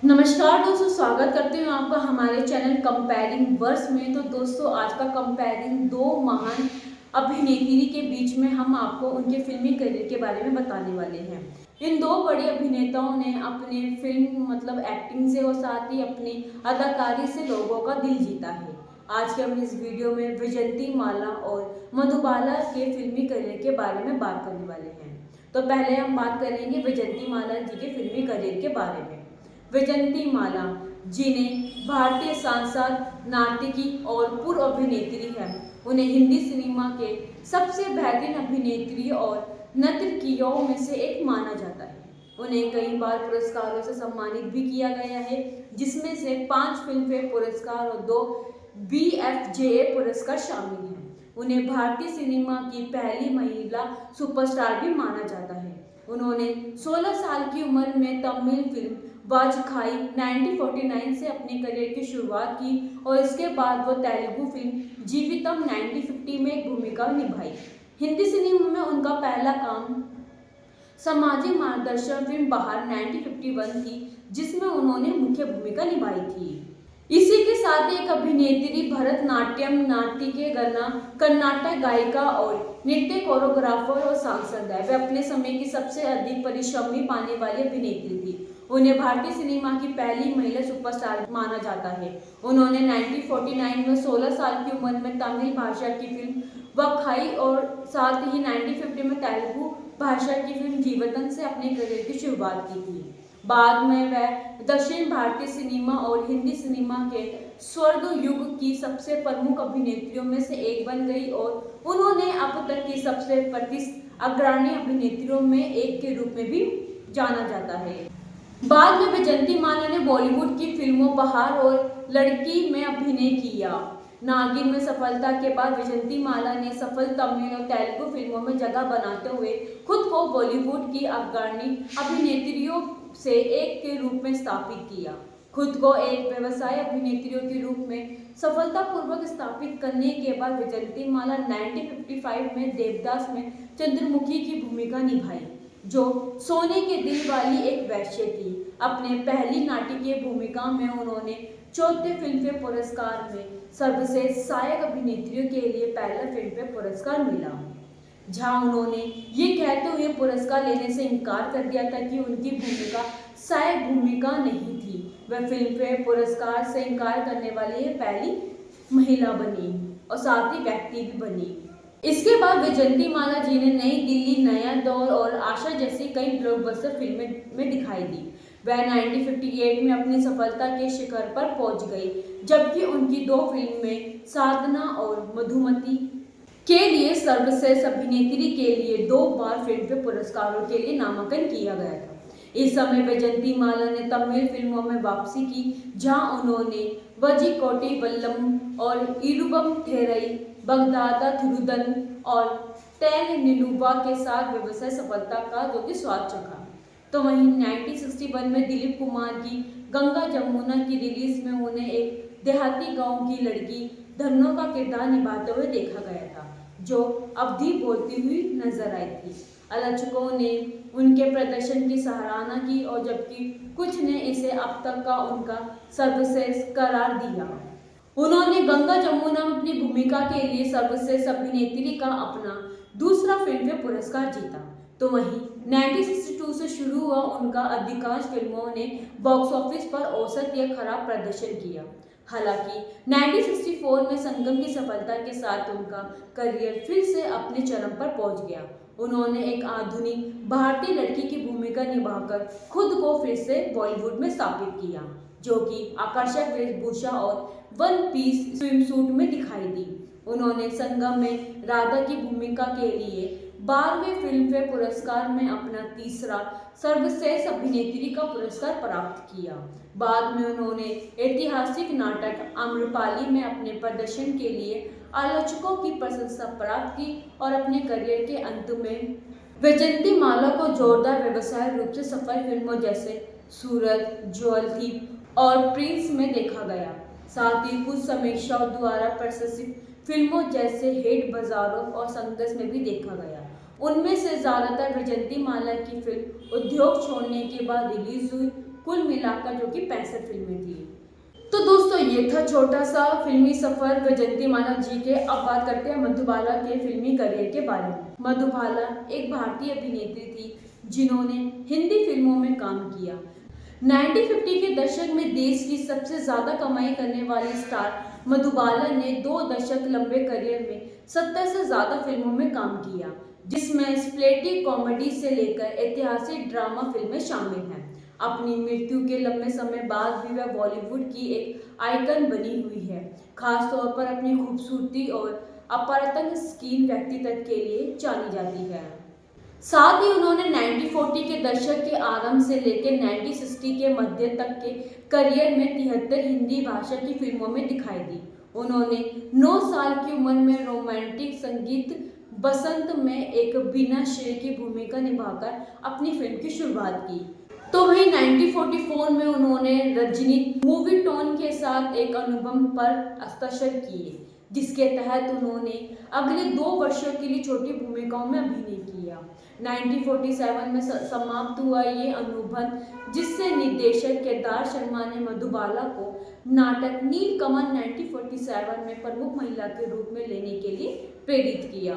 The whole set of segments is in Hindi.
नमस्कार दोस्तों, स्वागत करती हूँ आपका हमारे चैनल कंपेयरिंग वर्स में। तो दोस्तों, आज का कंपेयरिंग दो महान अभिनेत्री के बीच में हम आपको उनके फिल्मी करियर के बारे में बताने वाले हैं। इन दो बड़ी अभिनेताओं ने अपने फिल्म एक्टिंग से और साथ ही अपनी अदाकारी से लोगों का दिल जीता है। आज के हम इस वीडियो में वैजयंती माला और मधुबाला के फिल्मी करियर के बारे में बात करने वाले हैं। तो पहले हम बात करेंगे वैजयंती माला जी के फिल्मी करियर के बारे में। वैजयंती माला जिन्हें भारतीय सांसद, नाटकी और पूर्व अभिनेत्री है। उन्हें हिंदी सिनेमा के सबसे बेहतरीन अभिनेत्री और नर्तकियों में से एक माना जाता है। उन्हें कई बार पुरस्कारों से सम्मानित भी किया गया है, जिसमें से 5 फिल्मफेयर पुरस्कार और 2 BFJA पुरस्कार शामिल हैं। उन्हें भारतीय सिनेमा की पहली महिला सुपरस्टार भी माना जाता है। उन्होंने 16 साल की उम्र में तमिल फिल्म वाजखाई 1949 से अपने करियर की शुरुआत की और इसके बाद वो तेलुगु फिल्म जीवितम 1950 में एक भूमिका निभाई। हिंदी सिनेमा में उनका पहला काम सामाजिक मार्गदर्शन फिल्म बाहर 1951 थी, जिसमें उन्होंने मुख्य भूमिका निभाई थी। इसी के साथ एक अभिनेत्री, भरतनाट्यम नाट्य गाना, कर्नाटक गायिका और नृत्य कोरियोग्राफर और सांसद है। वे अपने समय की सबसे अधिक परिश्रमी पाने वाली अभिनेत्री थी। उन्हें भारतीय सिनेमा की पहली महिला सुपरस्टार माना जाता है। उन्होंने 1949 में 16 साल की उम्र में तमिल भाषा की फिल्म वखाई और साथ ही 1950 में तेलुगु भाषा की फिल्म जीवितम से अपने करियर की शुरुआत की थी। बाद में वह दक्षिण भारतीय सिनेमा और हिंदी सिनेमा के स्वर्ण युग की सबसे प्रमुख अभिनेत्रियों में से एक बन गई और उन्होंने अब तक की सबसे प्रतिष्ठित अग्रणी अभिनेत्रियों में एक के रूप में भी जाना जाता है। बाद में वैजयंती माला ने बॉलीवुड की फिल्मों बहार और लड़की में अभिनय किया। नागिन में सफलता के बाद वैजयंती माला ने सफल तमिल और तेलुगु फिल्मों में जगह बनाते हुए खुद को बॉलीवुड की अग्रणी अभिनेत्रियों से एक के रूप में स्थापित किया। खुद को एक व्यवसाय अभिनेत्रियों के रूप में सफलतापूर्वक स्थापित करने के बाद वैजयंती माला 1955 में देवदास में चंद्रमुखी की भूमिका निभाई, जो सोने के दिल वाली एक वैश्य थी। अपने पहली नाटकीय भूमिका में उन्होंने 4थे फिल्मफेयर पुरस्कार में सर्वश्रेष्ठ सहायक अभिनेत्रियों के लिए पहला फिल्मफेयर पुरस्कार मिला, जहां उन्होंने ये कहते हुए पुरस्कार लेने से इनकार कर दिया था कि उनकी भूमिका सहायक भूमिका नहीं थी। वह फिल्मफेयर पुरस्कार से इनकार करने वाली पहली महिला बनी और साथ ही व्यक्ति भी बनी। इसके बाद वैजयंती माला जी ने नई दिल्ली, नया दौर और आशा जैसी कई ब्लॉकबस्टर फिल्में में दिखाई दी। वह 1958 में अपनी सफलता के शिखर पर पहुंच गई, जबकि उनकी 2 फिल्में साधना और मधुमती के लिए सर्वश्रेष्ठ अभिनेत्री के लिए 2 बार फिल्मफेयर पुरस्कारों के लिए नामांकन किया गया था। इस समय वैजयंती माला ने तमिल फिल्मों में वापसी की, जहां उन्होंने वजीकोटी वल्लम और इरुबम थेरई, बगदादा थिरुदन और तेन निलुबा के साथ व्यवसाय सफलता का जो कि स्वाद चखा। तो वहीं 1961 में दिलीप कुमार की गंगा जमुना की रिलीज में उन्हें एक देहाती गांव की लड़की धन्नो का किरदार निभाते हुए देखा गया था, जो अवधि बोलती हुई नजर आई थी। आलोचकों ने उनके प्रदर्शन की सराहना की और जबकि कुछ ने इसे अब तक का उनका सर्वश्रेष्ठ करार दिया। उन्होंने गंगा जमुना में अपनी भूमिका के लिए सर्वश्रेष्ठ अभिनेत्री का अपना दूसरा फिल्मफेयर पुरस्कार जीता। तो वहीं 1962 से शुरू हुआ उनका अधिकांश फिल्मों ने बॉक्स ऑफिस पर औसत या खराब प्रदर्शन किया। हालांकि 1964 में संगम की सफलता के साथ उनका करियर फिर से अपने चरम पर पहुंच गया। उन्होंने एक आधुनिक भारतीय लड़की की भूमिका निभाकर खुद को फिर से बॉलीवुड में स्थापित किया, जो कि आकर्षक वेशभूषा और वन पीस स्विमसूट में दिखाई दी। उन्होंने संगम में राधा की भूमिका के लिए 12वें फिल्मफेयर पुरस्कार में अपना तीसरा सर्वश्रेष्ठ अभिनेत्री का पुरस्कार प्राप्त किया। बाद में उन्होंने ऐतिहासिक नाटक आम्रपाली में अपने प्रदर्शन के लिए आलोचकों की प्रशंसा प्राप्त की और अपने करियर के अंत में वैजयंती माला को जोरदार व्यवसायिक रूप से सफल फिल्मों जैसे सूरत, ज्वेल थीफ और प्रिंस में देखा गया। साथ ही कुछ समीक्षकों द्वारा प्रशंसित फिल्मों जैसे हेड, बाजारों और संघर्ष में भी देखा गया। उनमें से ज्यादातर वैजयंती माला की फिल्म उद्योग छोड़ने के बाद रिलीज हुई। कुल मिलाकर जो कि 65 फिल्में थी। तो दोस्तों ये था छोटा सा फिल्मी सफर वैजयंती माला जी के। अब बात करते हैं मधुबाला के फिल्मी करियर के बारे में। मधुबाला एक भारतीय अभिनेत्री थी जिन्होंने हिंदी फिल्मों में काम किया। 1950 के दशक में देश की सबसे ज्यादा कमाई करने वाली स्टार मधुबाला ने 2 दशक लंबे करियर में 70 से ज्यादा फिल्मों में काम किया, जिसमें स्प्लेटी कॉमेडी से लेकर ऐतिहासिक ड्रामा फिल्में शामिल हैं। अपनी मृत्यु के लंबे समय बाद भी वह बॉलीवुड की एक आइकन बनी हुई है, खास तौर पर अपनी खूबसूरती और अपारंग स्क्रीन व्यक्तित्व के लिए जानी जाती है। साथ ही उन्होंने 1940 के दशक के आरंभ से लेकर 1960 के मध्य तक के करियर में 73 हिंदी भाषा की फिल्मों में दिखाई दी। उन्होंने 9 साल की उम्र में रोमांटिक संगीत बसंत में एक बीना शेर की भूमिका निभाकर अपनी फिल्म की शुरुआत की। तो वहीं 1944 में उन्होंने रजनी मूवी टोन के साथ एक अनुबंध पर हस्ताक्षर किए, जिसके तहत उन्होंने अगले 2 वर्षों के लिए छोटी भूमिकाओं में अभिनय किया। 1947 में समाप्त हुआ ये अनुबंध, जिससे निर्देशक केदार शर्मा ने मधुबाला को नाटक नीलकमल 1947 में प्रमुख महिला के रूप में लेने के लिए प्रेरित किया।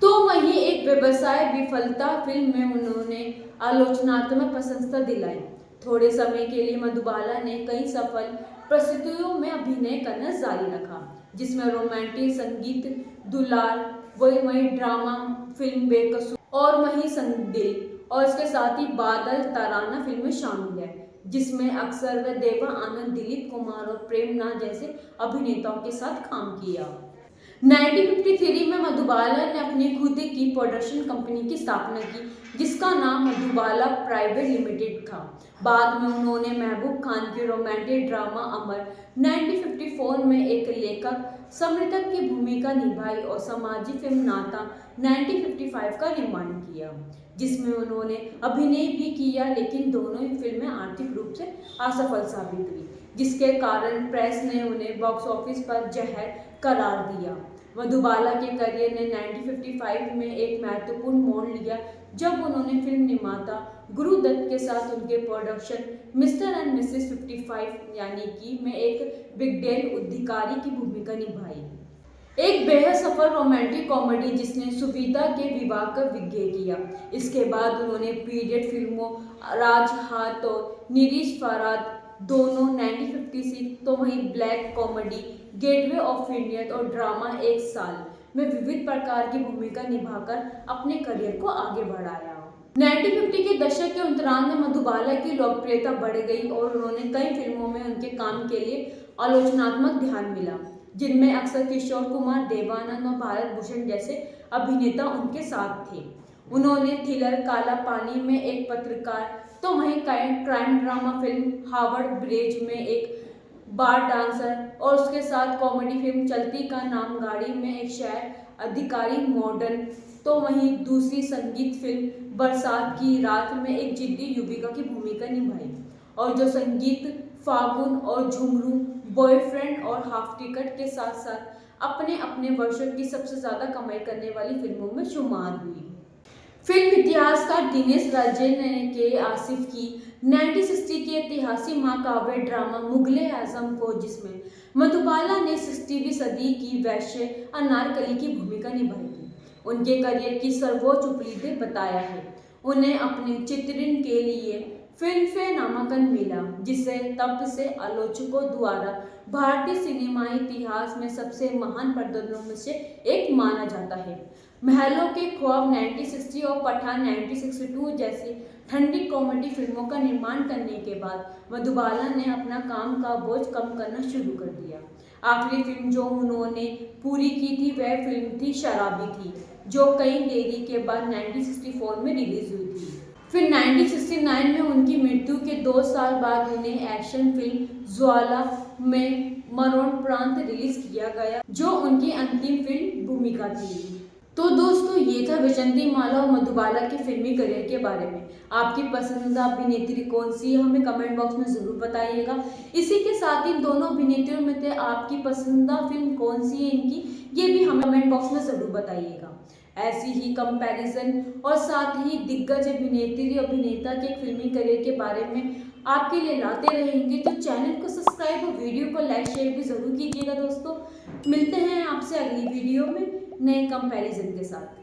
तो वहीं एक व्यवसाय विफलता फिल्म में उन्होंने आलोचनात्मक प्रशंसा दिलाई। थोड़े समय के लिए मधुबाला ने कई सफल प्रस्तुतियों में अभिनय करना जारी रखा, जिसमें रोमांटिक संगीत दुलार, वही ड्रामा फिल्म बेकसूर और वहीं संदिल और इसके साथ ही बादल तराना फिल्में शामिल है, जिसमें अक्सर वह देवा आनंद, दिलीप कुमार और प्रेमनाथ जैसे अभिनेताओं के साथ काम किया। 1953 में मधुबाला ने अपनी खुद की प्रोडक्शन कंपनी की स्थापना की, जिसका नाम मधुबाला प्राइवेट लिमिटेड था। बाद में उन्होंने महबूब खान की रोमांटिक ड्रामा अमर 1954 में एक लेखक समर्थक की भूमिका निभाई और सामाजिक फिल्म नाता 1955 का निर्माण किया, जिसमें उन्होंने अभिनय भी किया, लेकिन दोनों ही फिल्में आर्थिक रूप से असफल साबित हुई, जिसके कारण प्रेस ने उन्हें बॉक्स ऑफिस पर जहर करार दिया। मधुबाला के करियर ने 1955 में एक महत्वपूर्ण मोड़ लिया, जब उन्होंने फिल्म निर्माता गुरु दत्त के साथ उनके प्रोडक्शन मिस्टर एंड मिसेस 55 यानी कि में एक बिगडेल अधिकारी की भूमिका निभाई, एक बेहद सफल रोमांटिक कॉमेडी जिसने सुविधा के विवाह का विज्ञापन किया। इसके बाद उन्होंने पीरियड फिल्मों राजहात और निरीश फराद दोनों 1956, तो वहीं black comedy gateway of India और ड्रामा एक साल में विविध प्रकार की भूमिका निभाकर अपने करियर को आगे बढ़ाया। 1950 के दशक के अंतराल में मधुबाला की लोकप्रियता बढ़ गई और उन्होंने कई फिल्मों में उनके काम के लिए आलोचनात्मक ध्यान मिला, जिनमें अक्सर किशोर कुमार, देवानंद और भारत भूषण जैसे अभिनेता उनके साथ थे। उन्होंने थ्रिलर काला पानी में एक पत्रकार, तो वहीं crime drama film Harvard bridge में एक बार डांसर और उसके साथ कॉमेडी फिल्म चलती का नाम गाड़ी में एक शहर अधिकारी मॉडर्न, तो वहीं दूसरी संगीत फिल्म बरसात की रात में एक जिद्दी युविका की भूमिका निभाई, और जो संगीत फागुन और झुमरू, बॉयफ्रेंड और हाफ टिकट के साथ साथ अपने अपने वर्षों की सबसे ज्यादा कमाई करने वाली फिल्मों में शुमार हुई। फिल्म इतिहासकार दिनेश राजन के आसिफ की 1960 की ऐतिहासिक महाकाव्य ड्रामा मुगले आजम को, जिसमें मधुबाला ने 60वीं सदी की वैश्य अनारकली की भूमिका निभाई थी, उनके करियर की सर्वोच्च उपलब्धि बताया है। उन्हें अपने चित्रण के लिए फिल्मफेयर नामांकन मिला, जिसे तब से आलोचकों द्वारा भारतीय सिनेमा इतिहास में सबसे महान प्रदर्शनों में से एक माना जाता है। महलों के ख्वाब 1960 और पठान 1962 जैसी ठंडी कॉमेडी फिल्मों का निर्माण करने के बाद मधुबाला ने अपना काम का बोझ कम करना शुरू कर दिया। आखिरी फिल्म जो उन्होंने पूरी की थी वह फिल्म थी शराबी थी, जो कई देरी के बाद 1964 में रिलीज हुई थी। फिर 1969 में उनकी मृत्यु के 2 साल बाद उन्हें एक्शन फिल्म ज्वाला में मरणोपरांत रिलीज किया गया, जो उनकी अंतिम फिल्म भूमिका थी। तो दोस्तों ये था वैजयंती माला और मधुबाला के फिल्मी करियर के बारे में। आपकी पसंदीदा अभिनेत्री कौन सी है हमें कमेंट बॉक्स में जरूर बताइएगा। इसी के साथ ही दोनों अभिनेत्रियों में से आपकी पसंदीदा फिल्म कौन सी है इनकी, ये भी हमें कमेंट बॉक्स में जरूर बताइएगा। ऐसी ही कंपैरिजन और साथ ही दिग्गज अभिनेत्री अभिनेता के फिल्मी करियर के बारे में आपके लिए लाते रहेंगे। तो चैनल को सब्सक्राइब और वीडियो को लाइक शेयर भी ज़रूर कीजिएगा दोस्तों। मिलते हैं आपसे अगली वीडियो में नए कंपैरिजन के साथ।